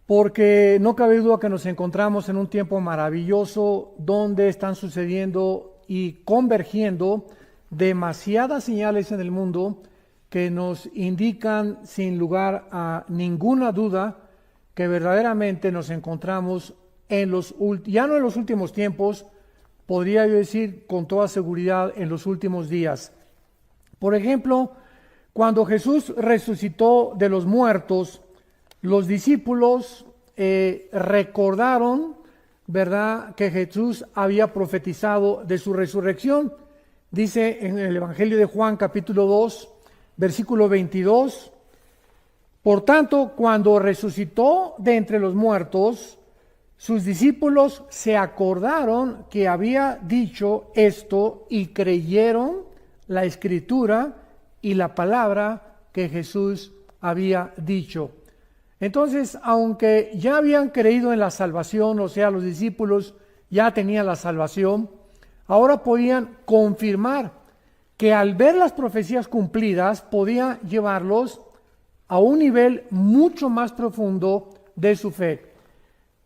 porque no cabe duda que nos encontramos en un tiempo maravilloso donde están sucediendo y convergiendo demasiadas señales en el mundo que nos indican sin lugar a ninguna duda que verdaderamente nos encontramos ya no en los últimos tiempos, podría yo decir con toda seguridad en los últimos días. Por ejemplo, cuando Jesús resucitó de los muertos, los discípulos recordaron, ¿verdad?, que Jesús había profetizado de su resurrección. Dice en el Evangelio de Juan capítulo 2, versículo 22, por tanto, cuando resucitó de entre los muertos, sus discípulos se acordaron que había dicho esto y creyeron la escritura y la palabra que Jesús había dicho. Entonces, aunque ya habían creído en la salvación, o sea, los discípulos ya tenían la salvación, ahora podían confirmar que al ver las profecías cumplidas podía llevarlos a un nivel mucho más profundo de su fe.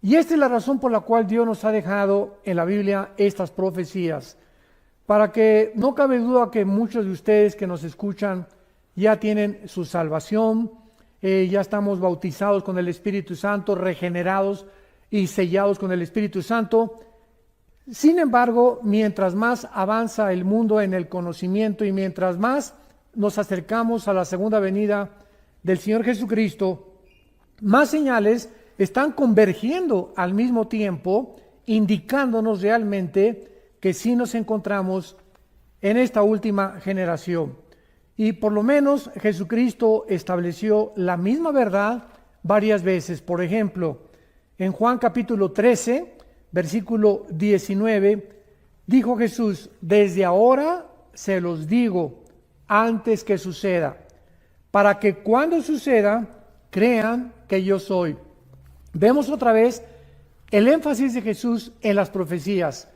Y esta es la razón por la cual Dios nos ha dejado en la Biblia estas profecías, para que no cabe duda que muchos de ustedes que nos escuchan ya tienen su salvación, ya estamos bautizados con el Espíritu Santo, regenerados y sellados con el Espíritu Santo. Sin embargo, mientras más avanza el mundo en el conocimiento y mientras más nos acercamos a la segunda venida del Señor Jesucristo, más señales están convergiendo al mismo tiempo, indicándonos realmente que sí nos encontramos en esta última generación. Y por lo menos Jesucristo estableció la misma verdad varias veces. Por ejemplo, en Juan capítulo 13, versículo 19, dijo Jesús: desde ahora se los digo antes que suceda, para que cuando suceda crean que yo soy. Vemos otra vez el énfasis de Jesús en las profecías.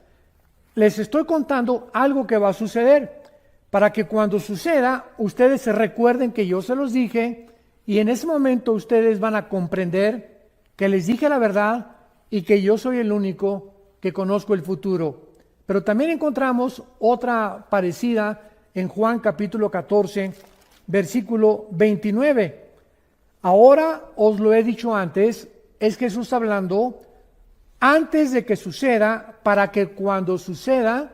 Les estoy contando algo que va a suceder, para que cuando suceda ustedes se recuerden que yo se los dije, y en ese momento ustedes van a comprender que les dije la verdad y que yo soy el único que conozco el futuro. Pero también encontramos otra parecida en Juan capítulo 14, versículo 29. Ahora os lo he dicho antes, es Jesús hablando, antes de que suceda, para que cuando suceda,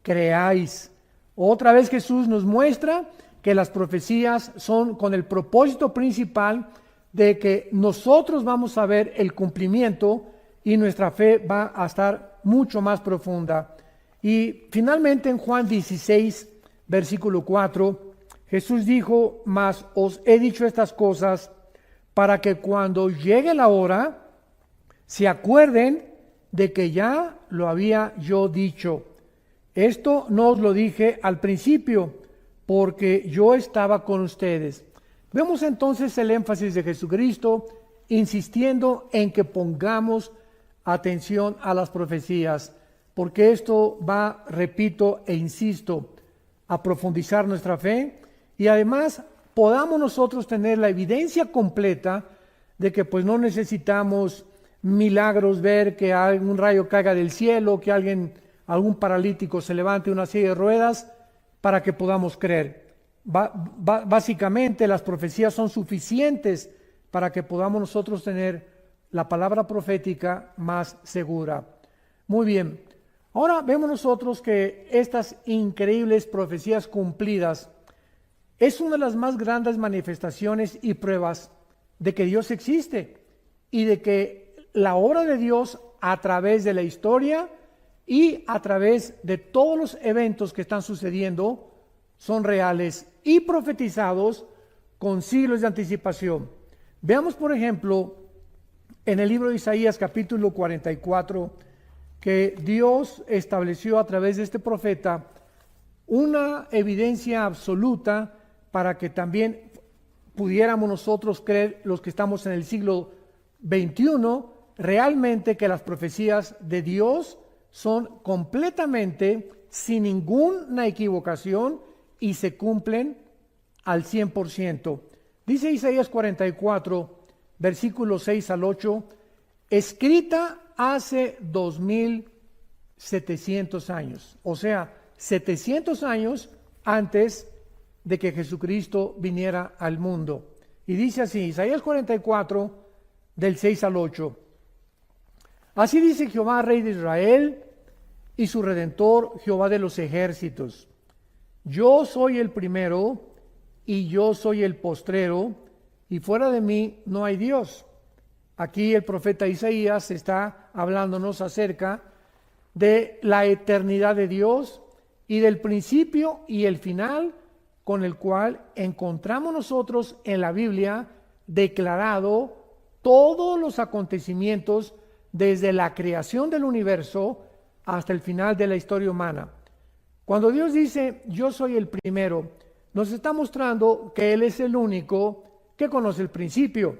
creáis. Otra vez Jesús nos muestra que las profecías son con el propósito principal de que nosotros vamos a ver el cumplimiento y nuestra fe va a estar mucho más profunda. Y finalmente en Juan 16, versículo 4, Jesús dijo: mas os he dicho estas cosas para que cuando llegue la hora se acuerden de que ya lo había yo dicho. Esto no os lo dije al principio, porque yo estaba con ustedes. Vemos entonces el énfasis de Jesucristo insistiendo en que pongamos atención a las profecías, porque esto va, repito e insisto, a profundizar nuestra fe y además podamos nosotros tener la evidencia completa de que pues no necesitamos milagros, ver que algún rayo caiga del cielo, que algún paralítico se levante una silla de ruedas para que podamos creer. Básicamente las profecías son suficientes para que podamos nosotros tener la palabra profética más segura. Muy bien, ahora vemos nosotros que estas increíbles profecías cumplidas es una de las más grandes manifestaciones y pruebas de que Dios existe y de que la obra de Dios a través de la historia y a través de todos los eventos que están sucediendo son reales y profetizados con siglos de anticipación. Veamos, por ejemplo, en el libro de Isaías capítulo 44, que Dios estableció a través de este profeta una evidencia absoluta para que también pudiéramos nosotros creer, los que estamos en el siglo XXI, realmente que las profecías de Dios son completamente sin ninguna equivocación y se cumplen al 100%. Dice Isaías 44, versículos 6 al 8, escrita hace 2700 años, o sea, 700 años antes de que Jesucristo viniera al mundo. Y dice así, Isaías 44, del 6 al 8. Así dice Jehová, Rey de Israel, y su Redentor, Jehová de los ejércitos. Yo soy el primero, y yo soy el postrero, y fuera de mí no hay Dios. Aquí el profeta Isaías está hablándonos acerca de la eternidad de Dios y del principio y el final con el cual encontramos nosotros en la Biblia declarado todos los acontecimientos desde la creación del universo hasta el final de la historia humana. Cuando Dios dice, yo soy el primero, nos está mostrando que Él es el único que conoce el principio,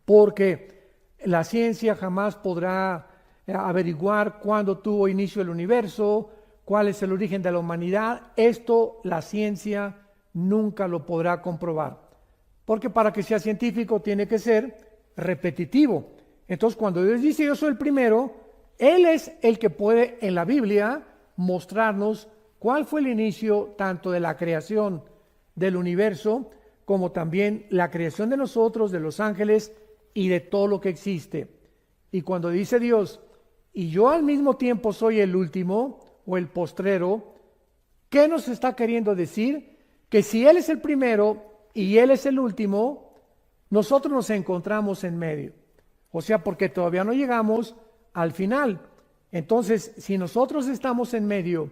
porque la ciencia jamás podrá averiguar cuándo tuvo inicio el universo, cuál es el origen de la humanidad. Esto la ciencia nunca lo podrá comprobar, porque para que sea científico tiene que ser repetitivo. Entonces, cuando Dios dice yo soy el primero, Él es el que puede en la Biblia mostrarnos cuál fue el inicio tanto de la creación del universo como también la creación de nosotros, de los ángeles y de todo lo que existe. Y cuando dice Dios, y yo al mismo tiempo soy el último o el postrero, ¿qué nos está queriendo decir? Que si Él es el primero y Él es el último, nosotros nos encontramos en medio. O sea, porque todavía no llegamos al final. Entonces, si nosotros estamos en medio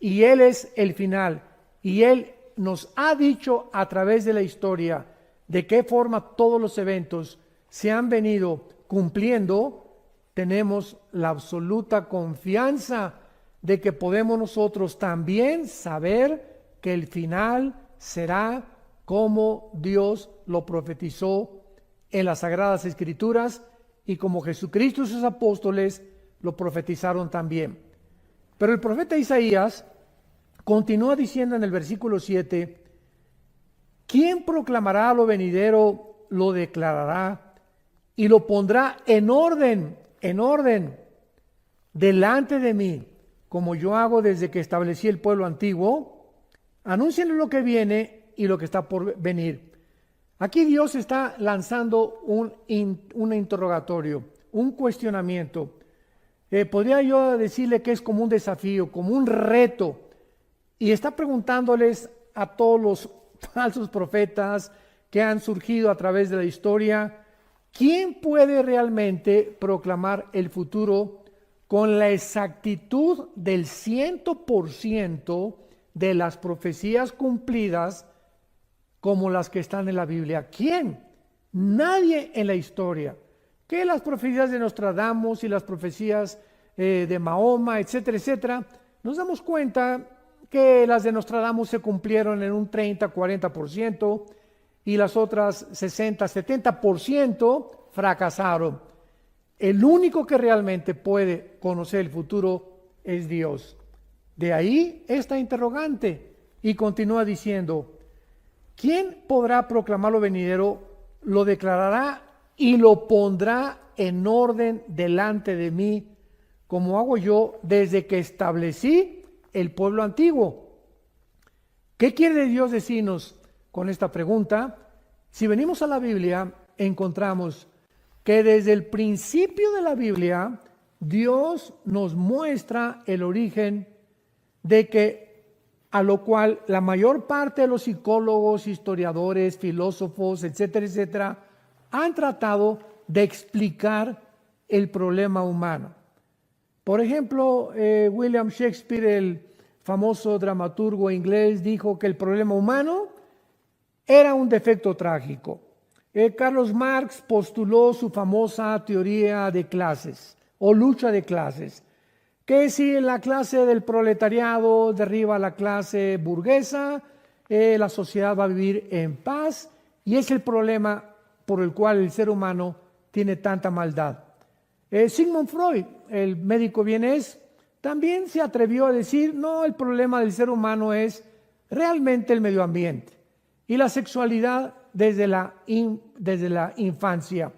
y Él es el final y Él nos ha dicho a través de la historia de qué forma todos los eventos se han venido cumpliendo, tenemos la absoluta confianza de que podemos nosotros también saber que el final será como Dios lo profetizó en las Sagradas Escrituras y como Jesucristo y sus apóstoles lo profetizaron también. Pero el profeta Isaías continúa diciendo en el versículo 7, ¿quién proclamará lo venidero, lo declarará y lo pondrá en orden, delante de mí, como yo hago desde que establecí el pueblo antiguo? Anuncien lo que viene y lo que está por venir. Aquí Dios está lanzando un interrogatorio, un cuestionamiento. Podría yo decirle que es como un desafío, como un reto. Y está preguntándoles a todos los falsos profetas que han surgido a través de la historia, ¿quién puede realmente proclamar el futuro con la exactitud del 100% de las profecías cumplidas como las que están en la Biblia? ¿Quién? Nadie en la historia. Que las profecías de Nostradamus y las profecías de Mahoma, etcétera, etcétera, nos damos cuenta que las de Nostradamus se cumplieron en un 30-40% y las otras 60-70% fracasaron. El único que realmente puede conocer el futuro es Dios. De ahí esta interrogante, y continúa diciendo, ¿quién podrá proclamar lo venidero, lo declarará y lo pondrá en orden delante de mí, como hago yo desde que establecí el pueblo antiguo? ¿Qué quiere Dios decirnos con esta pregunta? Si venimos a la Biblia, encontramos que desde el principio de la Biblia, Dios nos muestra el origen de que, a lo cual la mayor parte de los psicólogos, historiadores, filósofos, etcétera, etcétera, han tratado de explicar el problema humano. Por ejemplo, William Shakespeare, el famoso dramaturgo inglés, dijo que el problema humano era un defecto trágico. Carlos Marx postuló su famosa teoría de clases o lucha de clases, que si la clase del proletariado derriba a la clase burguesa, la sociedad va a vivir en paz, y es el problema por el cual el ser humano tiene tanta maldad. Sigmund Freud, el médico vienés, también se atrevió a decir, no, el problema del ser humano es realmente el medio ambiente y la sexualidad desde la infancia.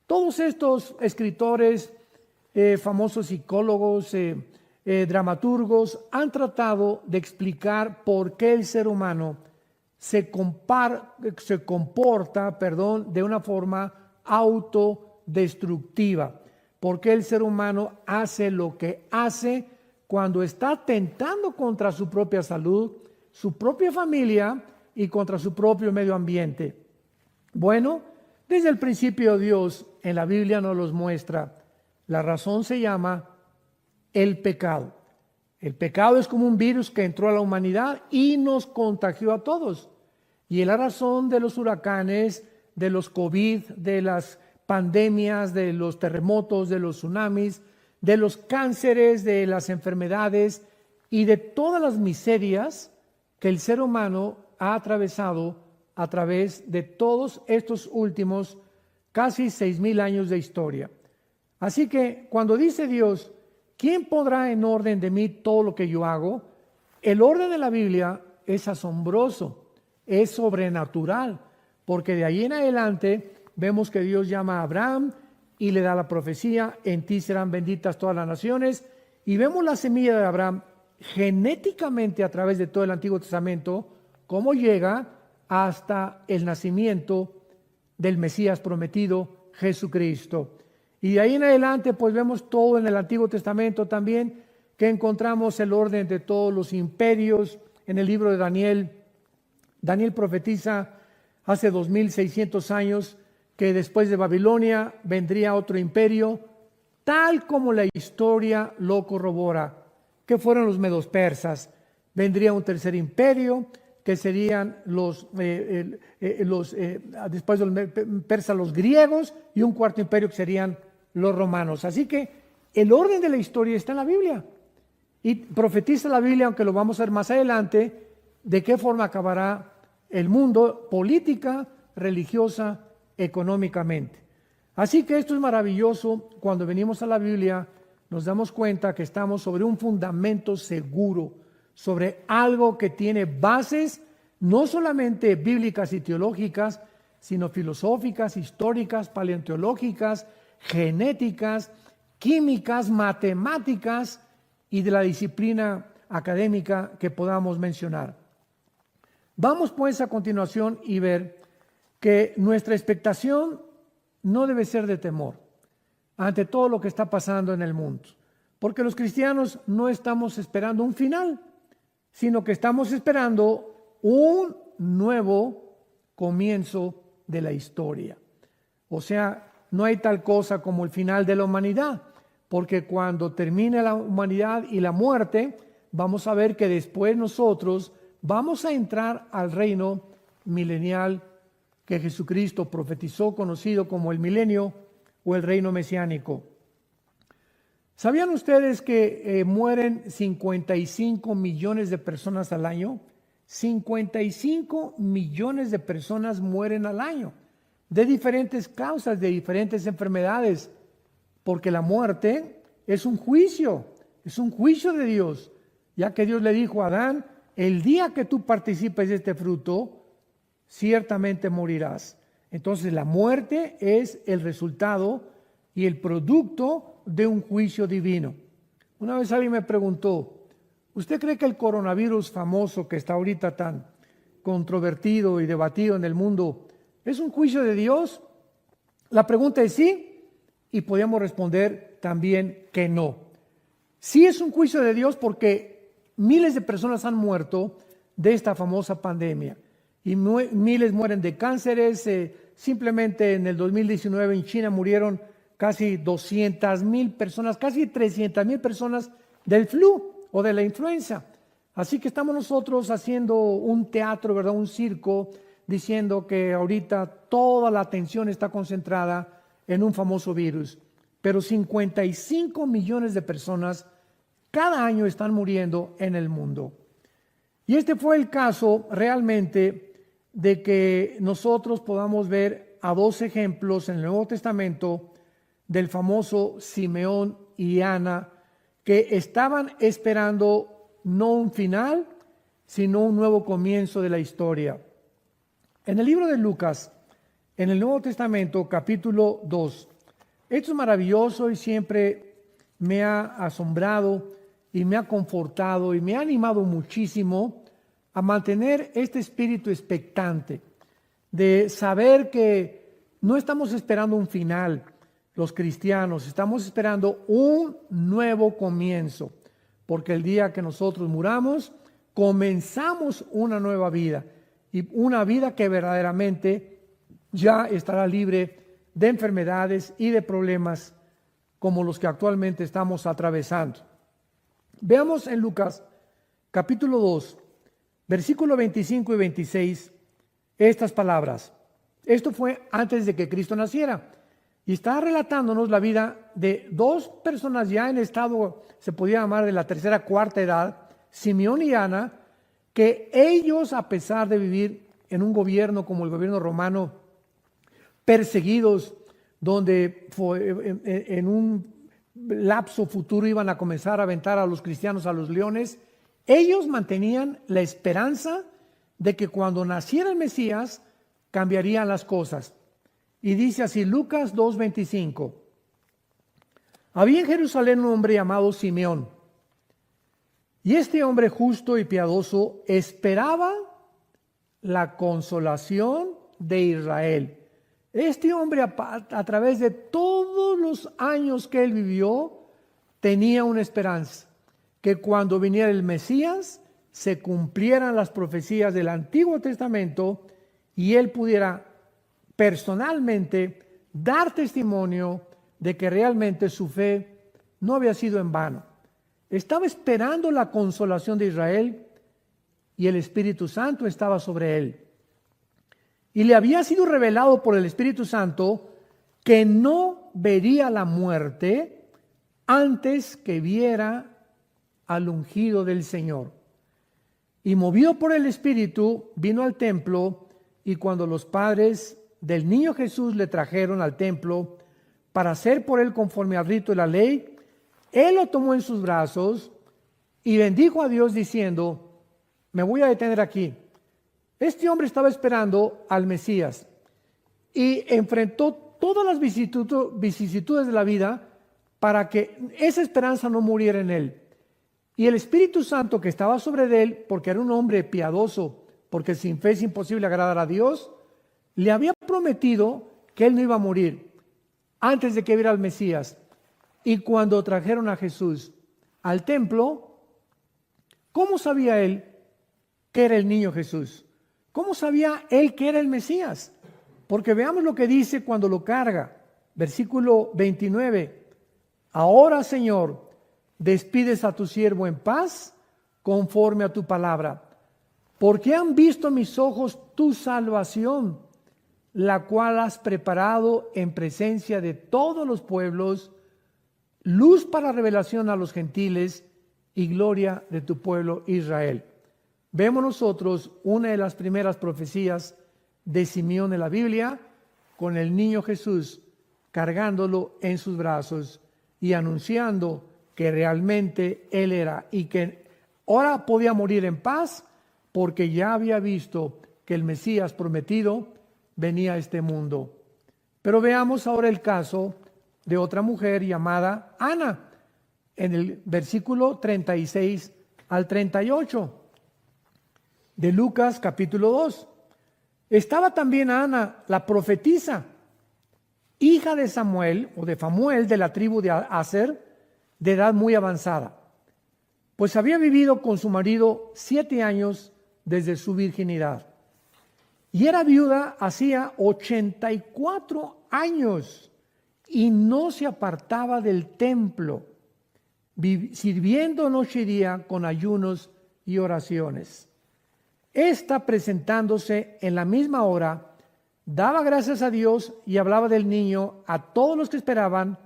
Todos estos escritores, famosos psicólogos, dramaturgos, han tratado de explicar por qué el ser humano se comporta de una forma autodestructiva. ¿Por qué el ser humano hace lo que hace cuando está atentando contra su propia salud, su propia familia y contra su propio medio ambiente? Bueno, desde el principio Dios en la Biblia nos los muestra. La razón se llama el pecado. El pecado es como un virus que entró a la humanidad y nos contagió a todos. Y es la razón de los huracanes, de los COVID, de las pandemias, de los terremotos, de los tsunamis, de los cánceres, de las enfermedades y de todas las miserias que el ser humano ha atravesado a través de todos estos últimos casi 6,000 años de historia. Así que cuando dice Dios, ¿quién podrá en orden de mí todo lo que yo hago? El orden de la Biblia es asombroso, es sobrenatural, porque de ahí en adelante vemos que Dios llama a Abraham y le da la profecía, en ti serán benditas todas las naciones, y vemos la semilla de Abraham genéticamente a través de todo el Antiguo Testamento, cómo llega hasta el nacimiento del Mesías prometido, Jesucristo. Y de ahí en adelante pues vemos todo en el Antiguo Testamento también, que encontramos el orden de todos los imperios en el libro de Daniel. Daniel profetiza hace 2600 años que después de Babilonia vendría otro imperio, tal como la historia lo corrobora, que fueron los medos persas. Vendría un tercer imperio, que serían después de los persas, los griegos, y un cuarto imperio que serían los romanos. Así que el orden de la historia está en la Biblia. Y profetiza la Biblia, aunque lo vamos a ver más adelante, de qué forma acabará el mundo, política, religiosa, económicamente. Así que esto es maravilloso. Cuando venimos a la Biblia nos damos cuenta que estamos sobre un fundamento seguro, sobre algo que tiene bases no solamente bíblicas y teológicas, sino filosóficas, históricas, paleontológicas, genéticas, químicas, matemáticas y de la disciplina académica que podamos mencionar. Vamos pues a continuación y ver que nuestra expectación no debe ser de temor ante todo lo que está pasando en el mundo, porque los cristianos no estamos esperando un final, sino que estamos esperando un nuevo comienzo de la historia. O sea, no hay tal cosa como el final de la humanidad, porque cuando termine la humanidad y la muerte, vamos a ver que después nosotros vamos a entrar al reino milenial que Jesucristo profetizó, conocido como el milenio o el reino mesiánico. ¿Sabían ustedes que mueren 55 millones de personas al año? 55 millones de personas mueren al año, de diferentes causas, de diferentes enfermedades, porque la muerte es un juicio de Dios, ya que Dios le dijo a Adán, el día que tú participes de este fruto, ciertamente morirás. Entonces la muerte es el resultado y el producto de un juicio divino. Una vez alguien me preguntó, ¿usted cree que el coronavirus famoso que está ahorita tan controvertido y debatido en el mundo es un juicio de Dios? La pregunta es sí, y podemos responder también que no. Sí es un juicio de Dios porque miles de personas han muerto de esta famosa pandemia y miles mueren de cánceres. Simplemente en el 2019 en China murieron casi 200,000 personas, casi 300,000 personas del flu o de la influenza. Así que estamos nosotros haciendo un teatro, ¿verdad? Un circo, diciendo que ahorita toda la atención está concentrada en un famoso virus. Pero 55 millones de personas cada año están muriendo en el mundo. Y este fue el caso realmente de que nosotros podamos ver a dos ejemplos en el Nuevo Testamento del famoso Simeón y Ana, que estaban esperando no un final, sino un nuevo comienzo de la historia. En el libro de Lucas, en el Nuevo Testamento, capítulo 2, esto es maravilloso y siempre me ha asombrado y me ha confortado y me ha animado muchísimo a mantener este espíritu expectante, de saber que no estamos esperando un final, los cristianos, estamos esperando un nuevo comienzo, porque el día que nosotros muramos, comenzamos una nueva vida, y una vida que verdaderamente ya estará libre de enfermedades y de problemas como los que actualmente estamos atravesando. Veamos en Lucas capítulo 2, versículo 25 y 26, estas palabras. Esto fue antes de que Cristo naciera. Y está relatándonos la vida de dos personas ya en estado, se podía llamar de la tercera, cuarta edad, Simeón y Ana, que ellos, a pesar de vivir en un gobierno como el gobierno romano, perseguidos, donde en un lapso futuro iban a comenzar a aventar a los cristianos a los leones, ellos mantenían la esperanza de que cuando naciera el Mesías cambiarían las cosas. Y dice así, Lucas 2:25, había en Jerusalén un hombre llamado Simeón, y este hombre justo y piadoso esperaba la consolación de Israel. Este hombre, a través de todos los años que él vivió, tenía una esperanza, que cuando viniera el Mesías se cumplieran las profecías del Antiguo Testamento y él pudiera personalmente dar testimonio de que realmente su fe no había sido en vano. Estaba esperando la consolación de Israel y el Espíritu Santo estaba sobre él. Y le había sido revelado por el Espíritu Santo que no vería la muerte antes que viera al ungido del Señor. Y movido por el Espíritu, vino al templo, y cuando los padres del niño Jesús le trajeron al templo para hacer por él conforme al rito de la ley, él lo tomó en sus brazos y bendijo a Dios diciendo, me voy a detener aquí. Este hombre estaba esperando al Mesías y enfrentó todas las vicisitudes de la vida para que esa esperanza no muriera en él. Y el Espíritu Santo que estaba sobre él, porque era un hombre piadoso, porque sin fe es imposible agradar a Dios, le había prometido que él no iba a morir antes de que viera al Mesías. Y cuando trajeron a Jesús al templo, ¿cómo sabía él que era el niño Jesús? ¿Cómo sabía él que era el Mesías? Porque veamos lo que dice cuando lo carga. Versículo 29. Ahora, Señor, despides a tu siervo en paz conforme a tu palabra. Porque han visto mis ojos tu salvación, la cual has preparado en presencia de todos los pueblos, luz para revelación a los gentiles y gloria de tu pueblo Israel. Vemos nosotros una de las primeras profecías de Simeón en la Biblia, con el niño Jesús cargándolo en sus brazos y anunciando que realmente él era y que ahora podía morir en paz porque ya había visto que el Mesías prometido venía a este mundo. Pero veamos ahora el caso de otra mujer llamada Ana, en el versículo 36 al 38 de Lucas capítulo 2. Estaba también Ana, la profetisa, hija de Samuel o de Famuel de la tribu de Aser, de edad muy avanzada, pues había vivido con su marido 7 años desde su virginidad. Y era viuda hacía 84 años y no se apartaba del templo, sirviendo noche y día con ayunos y oraciones. Esta, presentándose en la misma hora, daba gracias a Dios y hablaba del niño a todos los que esperaban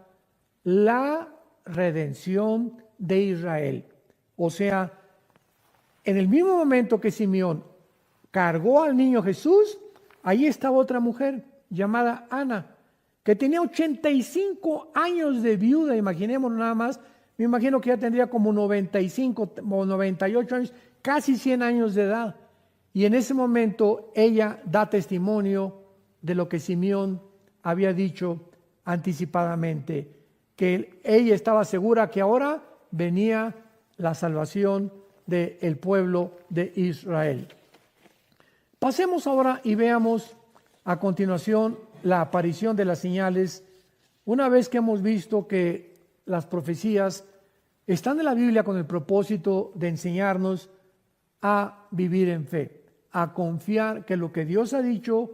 la redención de Israel. O sea, en el mismo momento que Simeón cargó al niño Jesús, ahí estaba otra mujer llamada Ana, que tenía 85 años de viuda, imaginémonos nada más, me imagino que ya tendría como 95 o 98 años, casi 100 años de edad. Y en ese momento ella da testimonio de lo que Simeón había dicho anticipadamente, que ella estaba segura que ahora venía la salvación del pueblo de Israel. Pasemos ahora y veamos a continuación la aparición de las señales. Una vez que hemos visto que las profecías están en la Biblia con el propósito de enseñarnos a vivir en fe, a confiar que lo que Dios ha dicho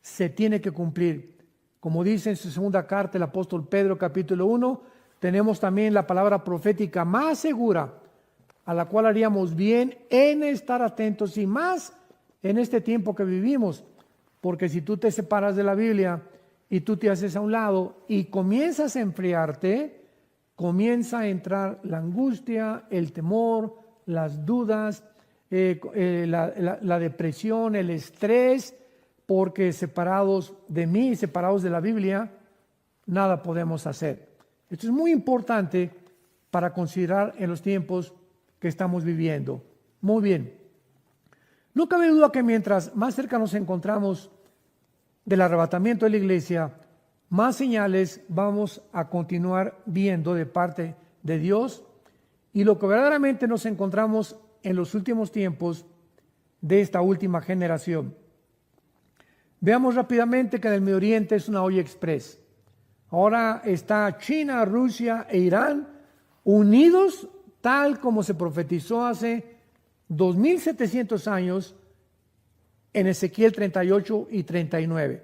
se tiene que cumplir. Como dice en su segunda carta el apóstol Pedro, capítulo 1, tenemos también la palabra profética más segura, a la cual haríamos bien en estar atentos y más en este tiempo que vivimos, porque si tú te separas de la Biblia y tú te haces a un lado y comienzas a enfriarte, comienza a entrar la angustia, el temor, las dudas, la depresión, el estrés, porque separados de mí, separados de la Biblia, nada podemos hacer. Esto es muy importante para considerar en los tiempos que estamos viviendo. Muy bien. No cabe duda que mientras más cerca nos encontramos del arrebatamiento de la iglesia, más señales vamos a continuar viendo de parte de Dios, y lo que verdaderamente nos encontramos en los últimos tiempos de esta última generación. Veamos rápidamente que en el Medio Oriente es una olla express. Ahora está China, Rusia e Irán unidos tal como se profetizó hace 2700 años en Ezequiel 38 y 39.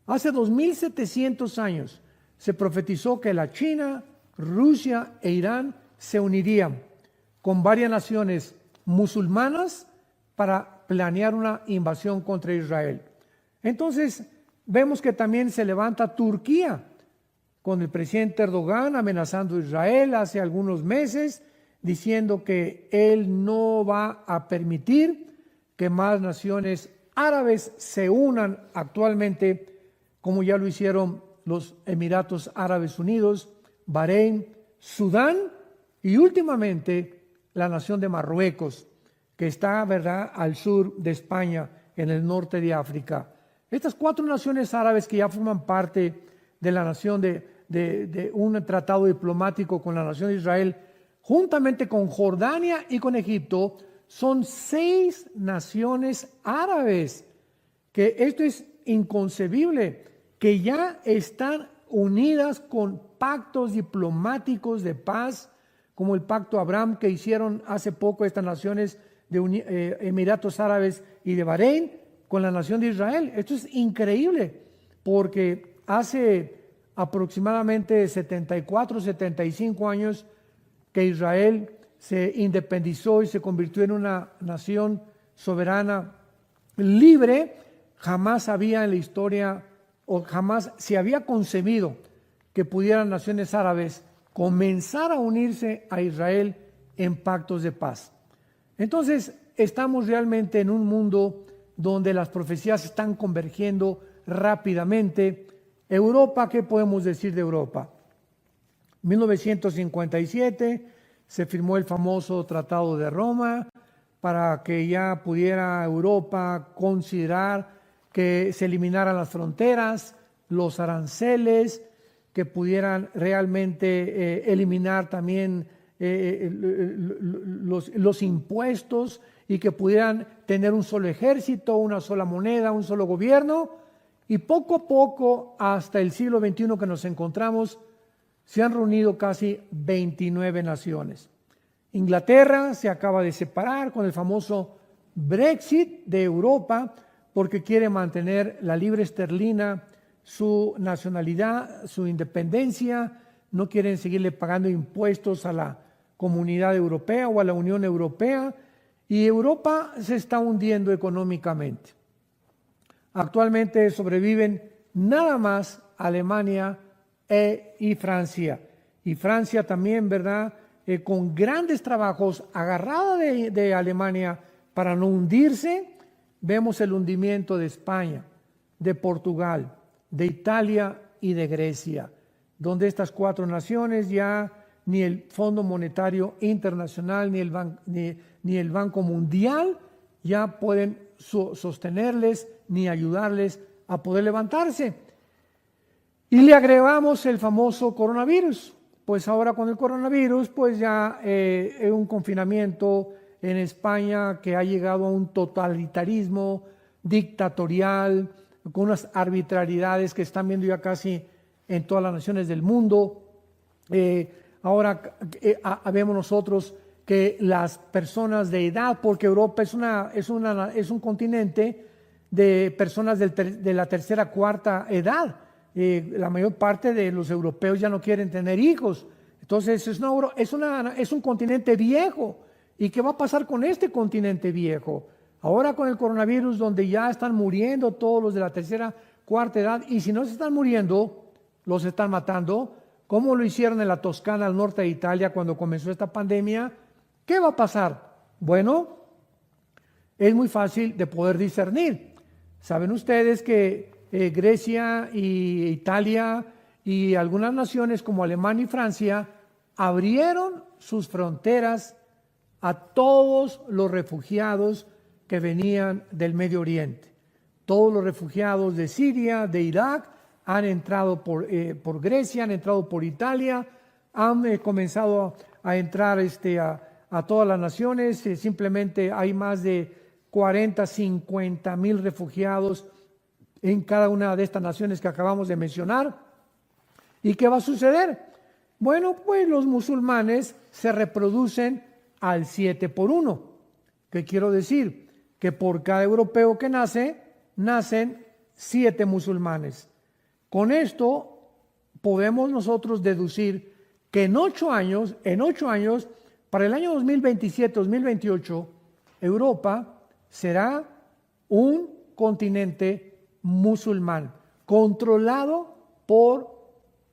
Hace 2700 años se profetizó que la China, Rusia e Irán se unirían con varias naciones musulmanas para planear una invasión contra Israel. Entonces vemos que también se levanta Turquía con el presidente Erdogan amenazando a Israel hace algunos meses, diciendo que él no va a permitir que más naciones árabes se unan actualmente, como ya lo hicieron los Emiratos Árabes Unidos, Bahrein, Sudán y últimamente la nación de Marruecos, que está, ¿verdad?, al sur de España, en el norte de África. Estas 4 naciones árabes que ya forman parte de la nación de un tratado diplomático con la nación de Israel, juntamente con Jordania y con Egipto, son 6 naciones árabes, que esto es inconcebible, que ya están unidas con pactos diplomáticos de paz, como el pacto Abraham que hicieron hace poco estas naciones de Emiratos Árabes y de Bahrein con la nación de Israel. Esto es increíble, porque hace aproximadamente 74, 75 años que Israel se independizó y se convirtió en una nación soberana, libre. Jamás había en la historia, o jamás se había concebido que pudieran naciones árabes comenzar a unirse a Israel en pactos de paz. Entonces, estamos realmente en un mundo donde las profecías están convergiendo rápidamente. Europa, ¿qué podemos decir de Europa? 1957 se firmó el famoso Tratado de Roma para que ya pudiera Europa considerar que se eliminaran las fronteras, los aranceles, que pudieran realmente eliminar también los impuestos y que pudieran tener un solo ejército, una sola moneda, un solo gobierno. Y poco a poco, hasta el siglo XXI que nos encontramos, se han reunido casi 29 naciones. Inglaterra se acaba de separar con el famoso Brexit de Europa porque quiere mantener la libra esterlina, su nacionalidad, su independencia. No quieren seguirle pagando impuestos a la Comunidad Europea o a la Unión Europea, y Europa se está hundiendo económicamente. Actualmente sobreviven nada más Alemania y Francia. Y Francia también, ¿verdad?, con grandes trabajos, agarrada de Alemania para no hundirse. Vemos el hundimiento de España, de Portugal, de Italia y de Grecia, donde estas 4 naciones ya ni el Fondo Monetario Internacional ni el Banco Mundial ya pueden sostenerles ni ayudarles a poder levantarse. Y le agregamos el famoso coronavirus. Pues ahora con el coronavirus, pues ya es un confinamiento en España que ha llegado a un totalitarismo dictatorial, con unas arbitrariedades que están viendo ya casi en todas las naciones del mundo. Ahora vemos nosotros que las personas de edad, porque Europa es un continente de personas de la tercera, cuarta edad. La mayor parte de los europeos ya no quieren tener hijos. Entonces es un continente viejo. ¿Y qué va a pasar con este continente viejo? Ahora con el coronavirus, donde ya están muriendo todos los de la tercera, cuarta edad, y si no se están muriendo, los están matando, como lo hicieron en la Toscana, al norte de Italia, cuando comenzó esta pandemia. ¿Qué va a pasar? Bueno, es muy fácil de poder discernir. Saben ustedes que Grecia y Italia y algunas naciones como Alemania y Francia abrieron sus fronteras a todos los refugiados que venían del Medio Oriente. Todos los refugiados de Siria, de Irak, han entrado por Grecia, han entrado por Italia, han comenzado a entrar a todas las naciones. Simplemente hay más de 40, 50 mil refugiados en cada una de estas naciones que acabamos de mencionar. ¿Y qué va a suceder? Bueno, pues los musulmanes se reproducen al 7 por 1. ¿Qué quiero decir? Que por cada europeo que nace, nacen 7 musulmanes. Con esto podemos nosotros deducir que en 8 años, para el año 2027-2028, Europa será un continente musulmán, controlado por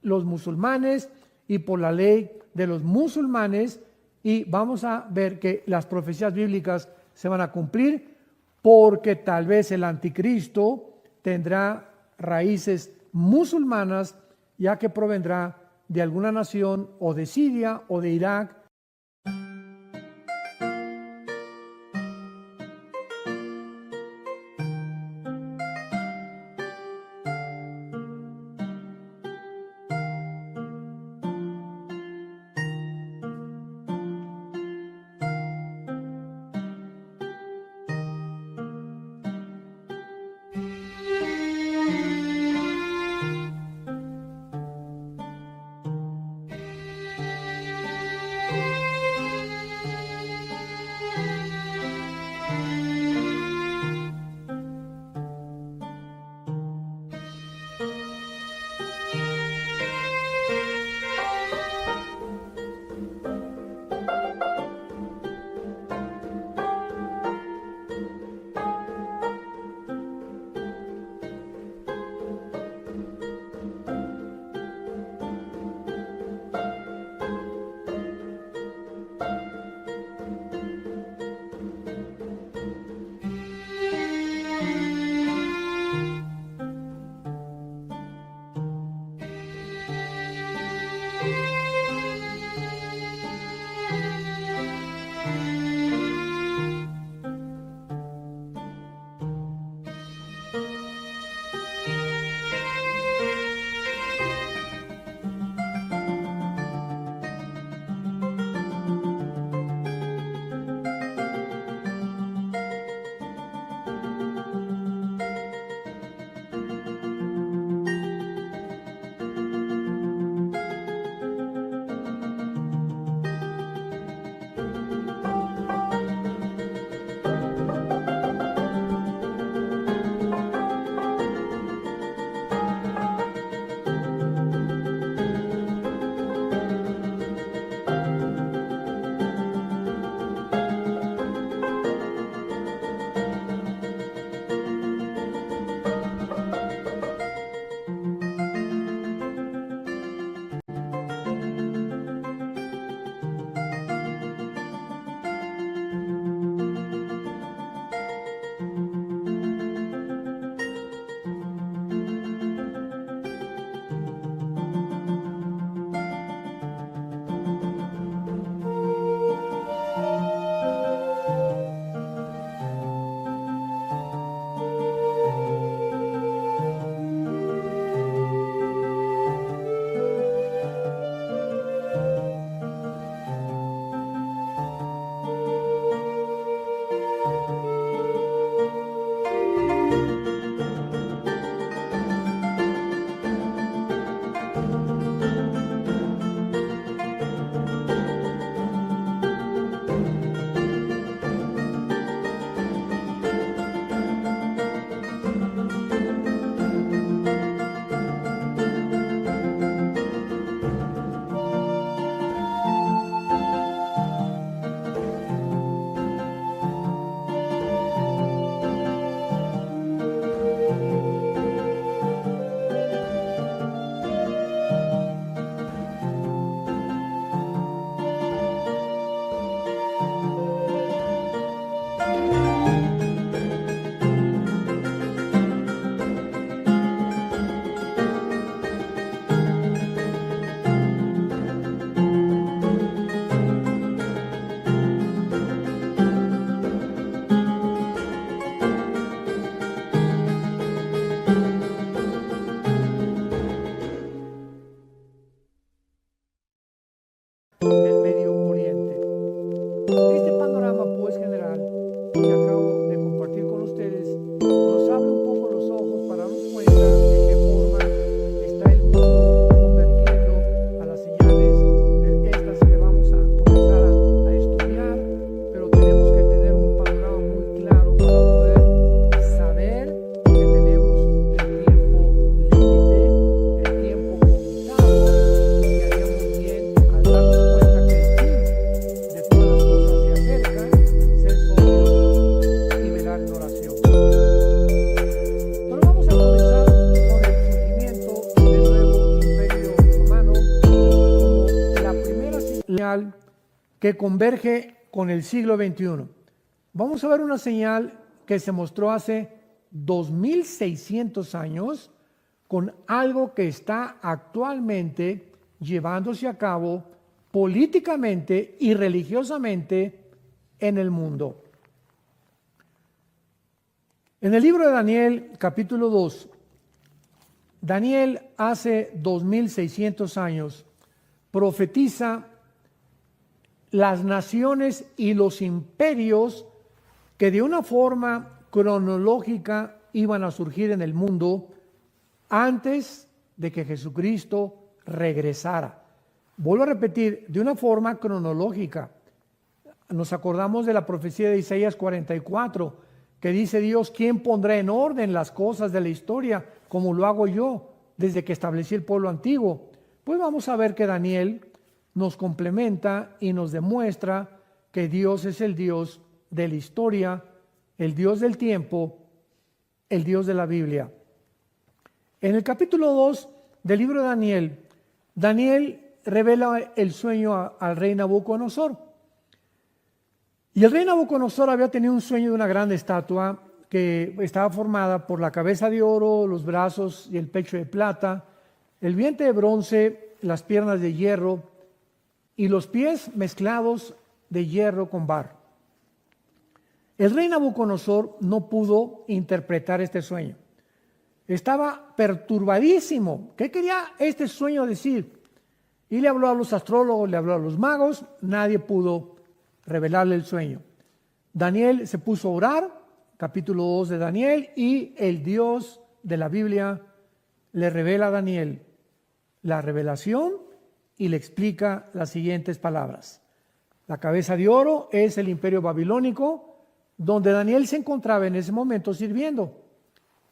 los musulmanes y por la ley de los musulmanes, y vamos a ver que las profecías bíblicas se van a cumplir, porque tal vez el anticristo tendrá raíces musulmanas, ya que provendrá de alguna nación o de Siria o de Irak. del Medio Oriente. Este panorama pues general que acabo de compartir con ustedes nos abre un poco los ojos para darnos cuenta de qué forma está el mundo convergiendo a las señales de estas que vamos a comenzar a estudiar, pero tenemos que tener un panorama muy claro para poder saber que tenemos el tiempo límite, el tiempo contado, y haríamos bien al darnos cuenta que el fin de todas las cosas se acerca, ser sobrios y velar en oración. Pero vamos a comenzar con el surgimiento del nuevo imperio romano como la primera señal que converge con el siglo XXI. Vamos a ver una señal que se mostró hace 2600 años con algo que está actualmente llevándose a cabo políticamente y religiosamente en el mundo. En el libro de Daniel, capítulo 2, Daniel hace 2600 años profetiza las naciones y los imperios que de una forma cronológica iban a surgir en el mundo antes de que Jesucristo regresara. Vuelvo a repetir, de una forma cronológica. Nos acordamos de la profecía de Isaías 44, que dice Dios: ¿quién pondrá en orden las cosas de la historia como lo hago yo desde que establecí el pueblo antiguo? Pues vamos a ver que Daniel nos complementa y nos demuestra que Dios es el Dios de la historia, el Dios del tiempo, el Dios de la Biblia. En el capítulo 2 del libro de Daniel, Daniel revela el sueño al rey Nabucodonosor. Y el rey Nabucodonosor había tenido un sueño de una gran estatua que estaba formada por la cabeza de oro, los brazos y el pecho de plata, el vientre de bronce, las piernas de hierro y los pies mezclados de hierro con barro. El rey Nabucodonosor no pudo interpretar este sueño. Estaba perturbadísimo. ¿Qué quería este sueño decir? Y le habló a los astrólogos, le habló a los magos, nadie pudo revelarle el sueño. Daniel se puso a orar, capítulo 2 de Daniel, y el Dios de la Biblia le revela a Daniel la revelación y le explica las siguientes palabras. La cabeza de oro es el imperio babilónico, donde Daniel se encontraba en ese momento sirviendo.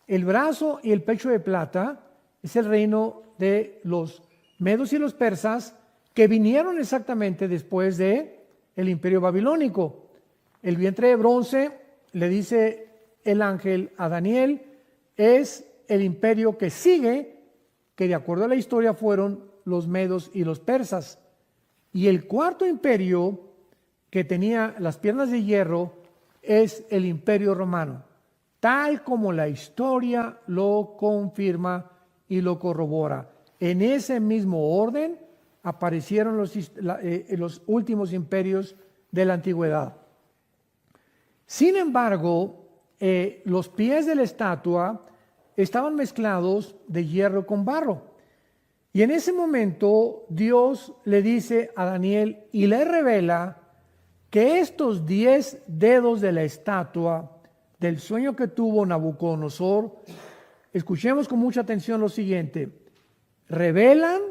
El brazo y el pecho de plata es el reino de los medos y los persas, que vinieron exactamente después de el imperio babilónico. El vientre de bronce, le dice el ángel a Daniel, es el imperio que sigue, que de acuerdo a la historia fueron los medos y los persas. Y el cuarto imperio, que tenía las piernas de hierro, es el imperio romano, tal como la historia lo confirma y lo corrobora. En ese mismo orden aparecieron los últimos imperios de la antigüedad. Sin embargo, los pies de la estatua estaban mezclados de hierro con barro. Y en ese momento Dios le dice a Daniel y le revela que estos 10 dedos de la estatua del sueño que tuvo Nabucodonosor, escuchemos con mucha atención lo siguiente, revelan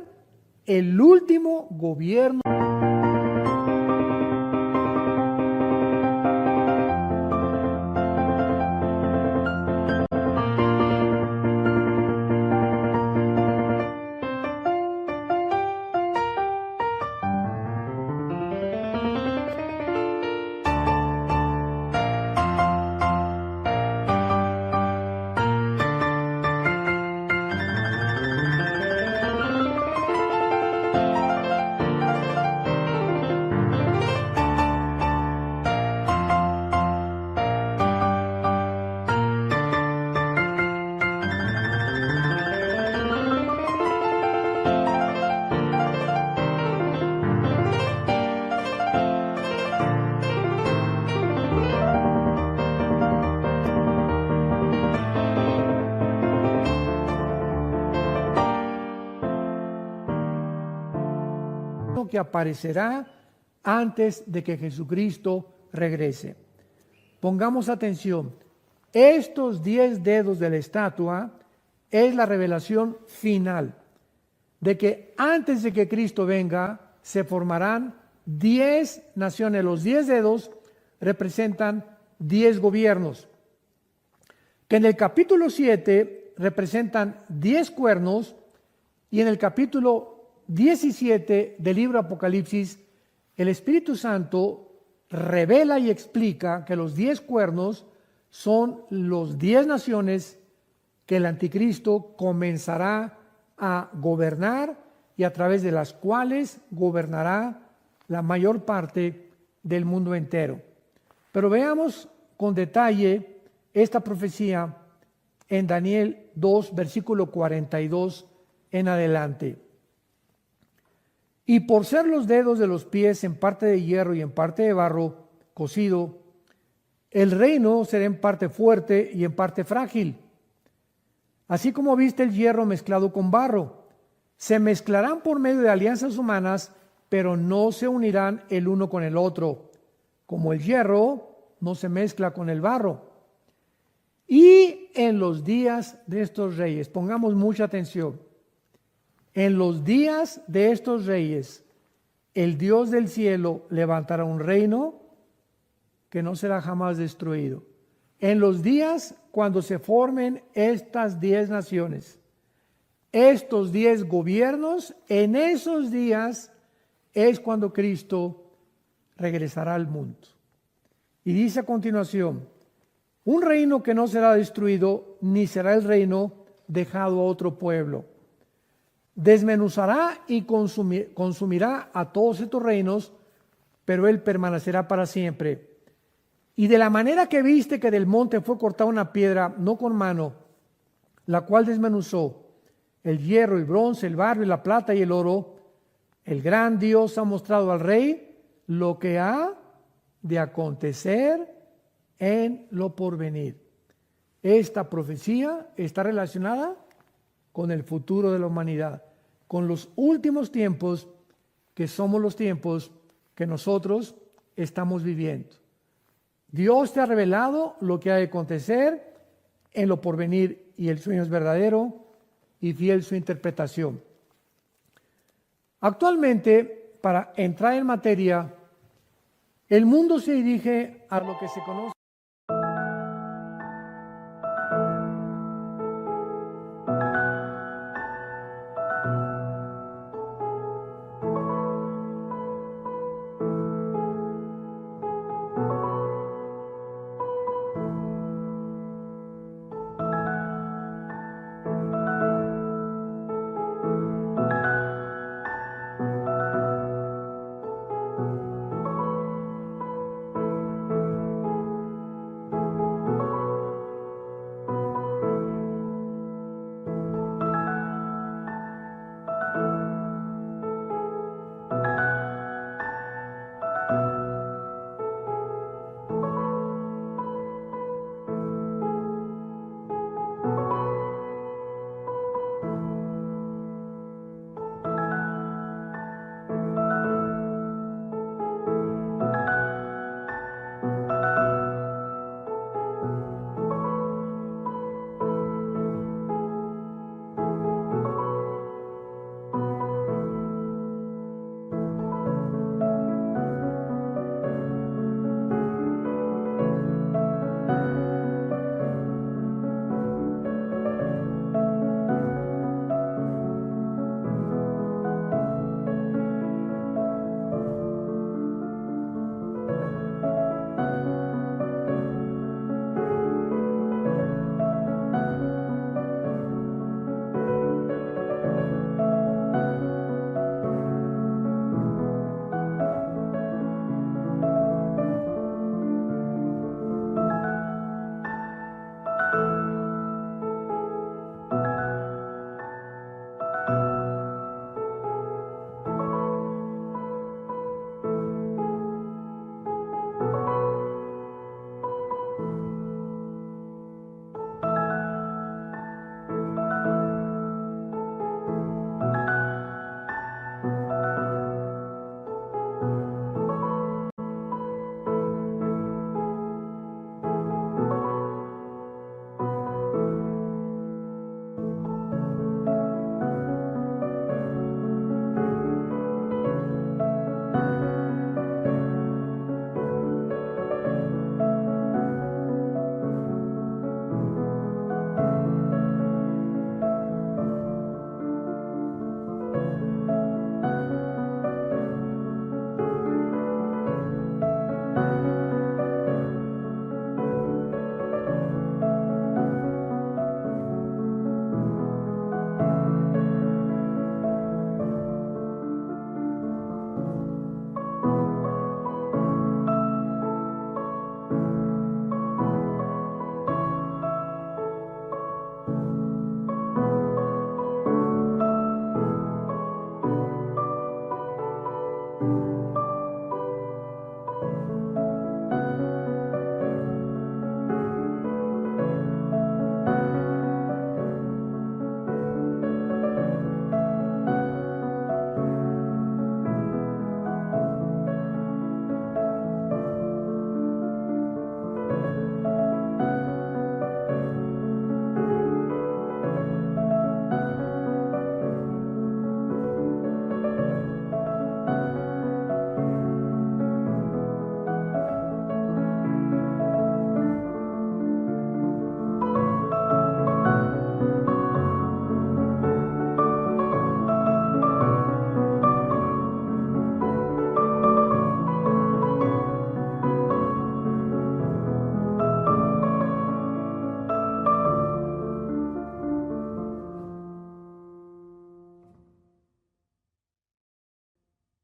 el último gobierno que aparecerá antes de que Jesucristo regrese. Pongamos atención. Estos 10 dedos de la estatua es la revelación final de que antes de que Cristo venga se formarán 10 naciones. Los 10 dedos representan 10 gobiernos, que en el capítulo 7 representan 10 cuernos, y en el capítulo 17 del libro Apocalipsis el Espíritu Santo revela y explica que los 10 cuernos son los 10 naciones que el anticristo comenzará a gobernar y a través de las cuales gobernará la mayor parte del mundo entero. Pero veamos con detalle esta profecía en Daniel 2, versículo 42 en adelante. Y por ser los dedos de los pies en parte de hierro y en parte de barro cocido, el reino será en parte fuerte y en parte frágil. Así como viste el hierro mezclado con barro, se mezclarán por medio de alianzas humanas, pero no se unirán el uno con el otro, como el hierro no se mezcla con el barro. Y en los días de estos reyes, pongamos mucha atención, en los días de estos reyes, el Dios del cielo levantará un reino que no será jamás destruido. En los días cuando se formen estas 10 naciones, estos 10 gobiernos, en esos días es cuando Cristo regresará al mundo. Y dice a continuación, un reino que no será destruido, ni será el reino dejado a otro pueblo. Desmenuzará y consumirá a todos estos reinos, pero él permanecerá para siempre. Y de la manera que viste que del monte fue cortada una piedra, no con mano, la cual desmenuzó el hierro, el bronce, el barro, y la plata y el oro, el gran Dios ha mostrado al rey lo que ha de acontecer en lo porvenir. Esta profecía está relacionada con el futuro de la humanidad, con los últimos tiempos, que somos los tiempos que nosotros estamos viviendo. Dios te ha revelado lo que ha de acontecer en lo porvenir, y el sueño es verdadero y fiel su interpretación. Actualmente, para entrar en materia, el mundo se dirige a lo que se conoce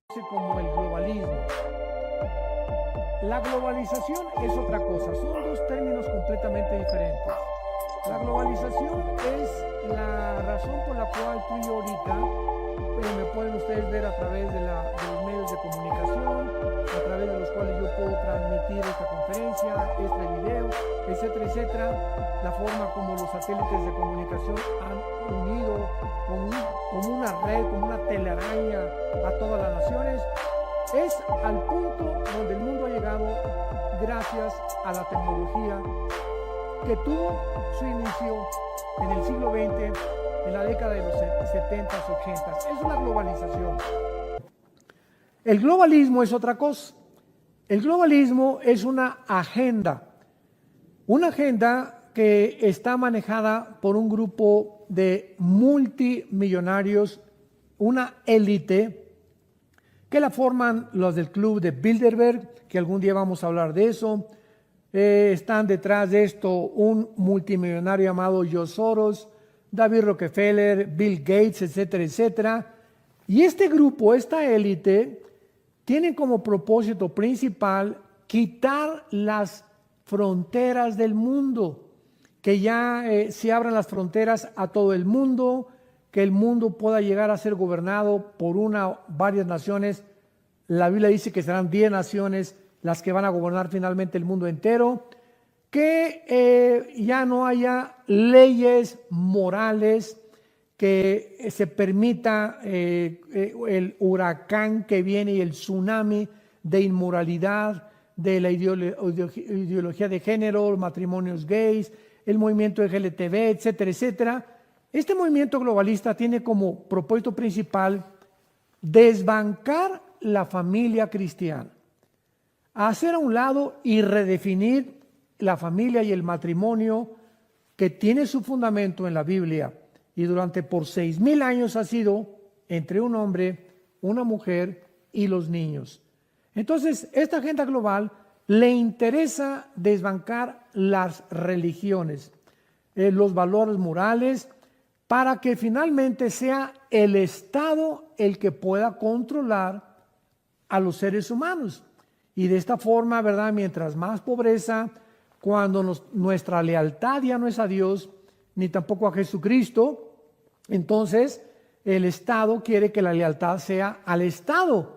como el globalismo. La globalización es otra cosa, son dos términos completamente diferentes. La globalización es la razón por la cual tú y yo ahorita me pueden ustedes ver a través de los medios de comunicación, a través de los cuales yo puedo transmitir esta conferencia, este video, etcétera, etcétera. La forma como los satélites de comunicación han unido como una red, como una telaraña a todas las naciones, es al punto donde el mundo ha llegado gracias a la tecnología que tuvo su inicio en el siglo XX, en la década de los 70s, 80s. Es una globalización. El globalismo es otra cosa. El globalismo es una agenda que está manejada por un grupo de multimillonarios, una élite, que la forman los del club de Bilderberg, que algún día vamos a hablar de eso. Están detrás de esto un multimillonario llamado George Soros, David Rockefeller, Bill Gates, etcétera, etcétera. Y este grupo, esta élite, tiene como propósito principal quitar las fronteras del mundo, que ya se abran las fronteras a todo el mundo, que el mundo pueda llegar a ser gobernado por varias naciones. La Biblia dice que serán 10 naciones las que van a gobernar finalmente el mundo entero, que ya no haya leyes morales, que se permita el huracán que viene y el tsunami de inmoralidad, de la ideología de género, matrimonios gays, el movimiento LGTB, etcétera, etcétera. Este movimiento globalista tiene como propósito principal desbancar la familia cristiana, hacer a un lado y redefinir la familia y el matrimonio que tiene su fundamento en la Biblia y durante por 6,000 años ha sido entre un hombre, una mujer y los niños. Entonces, esta agenda global le interesa desbancar las religiones, los valores morales, para que finalmente sea el Estado el que pueda controlar a los seres humanos. Y de esta forma, ¿verdad? Mientras más pobreza, cuando nuestra lealtad ya no es a Dios, ni tampoco a Jesucristo, entonces el Estado quiere que la lealtad sea al Estado.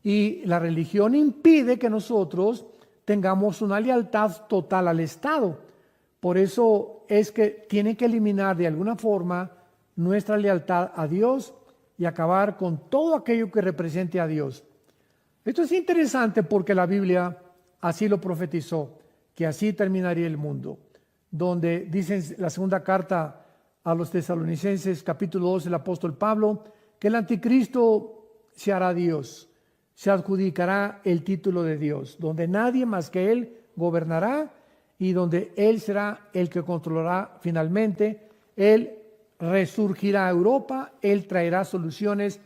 Y la religión impide que nosotros tengamos una lealtad total al Estado. Por eso es que tiene que eliminar de alguna forma nuestra lealtad a Dios y acabar con todo aquello que represente a Dios. Esto es interesante porque la Biblia así lo profetizó, que así terminaría el mundo, donde dice en la segunda carta a los tesalonicenses, capítulo 2, el apóstol Pablo, que el anticristo se hará Dios, se adjudicará el título de Dios, donde nadie más que Él gobernará y donde Él será el que controlará finalmente. Él resurgirá a Europa, Él traerá soluciones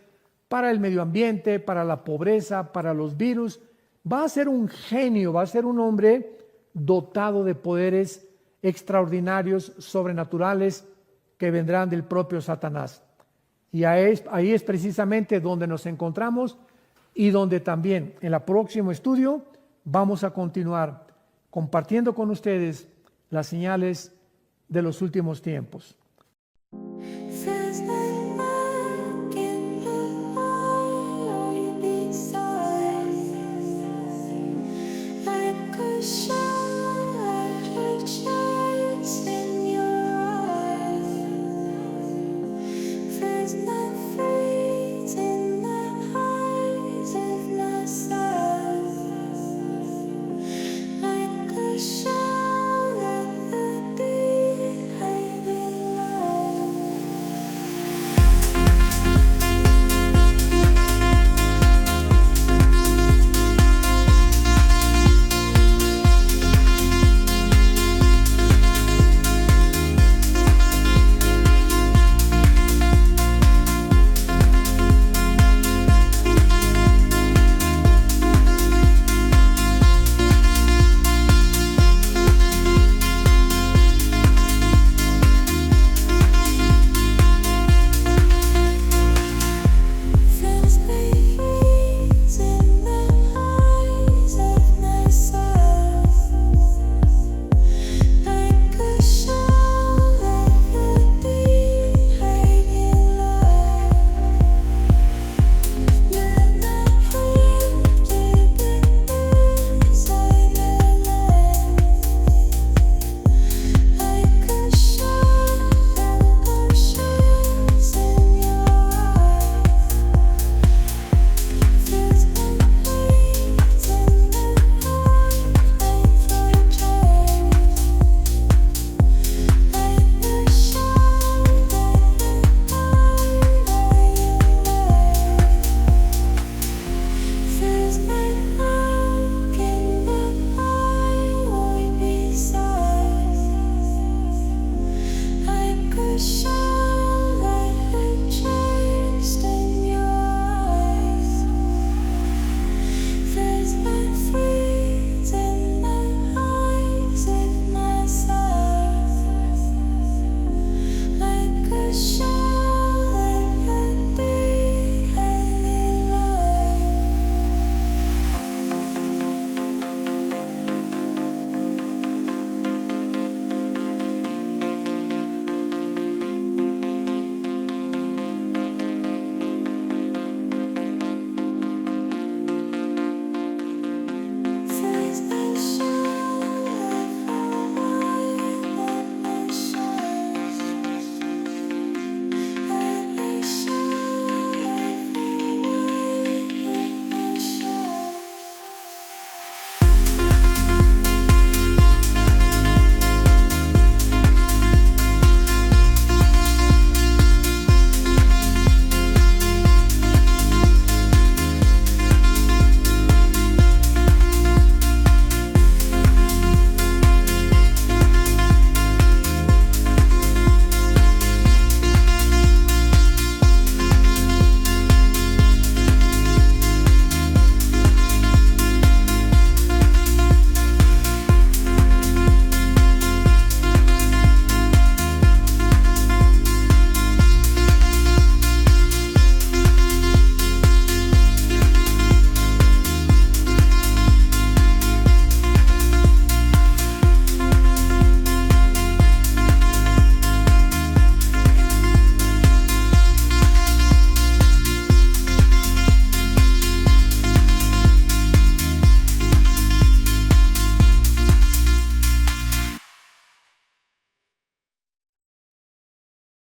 para el medio ambiente, para la pobreza, para los virus. Va a ser un genio, va a ser un hombre dotado de poderes extraordinarios, sobrenaturales, que vendrán del propio Satanás. Y ahí es precisamente donde nos encontramos y donde también en el próximo estudio vamos a continuar compartiendo con ustedes las señales de los últimos tiempos.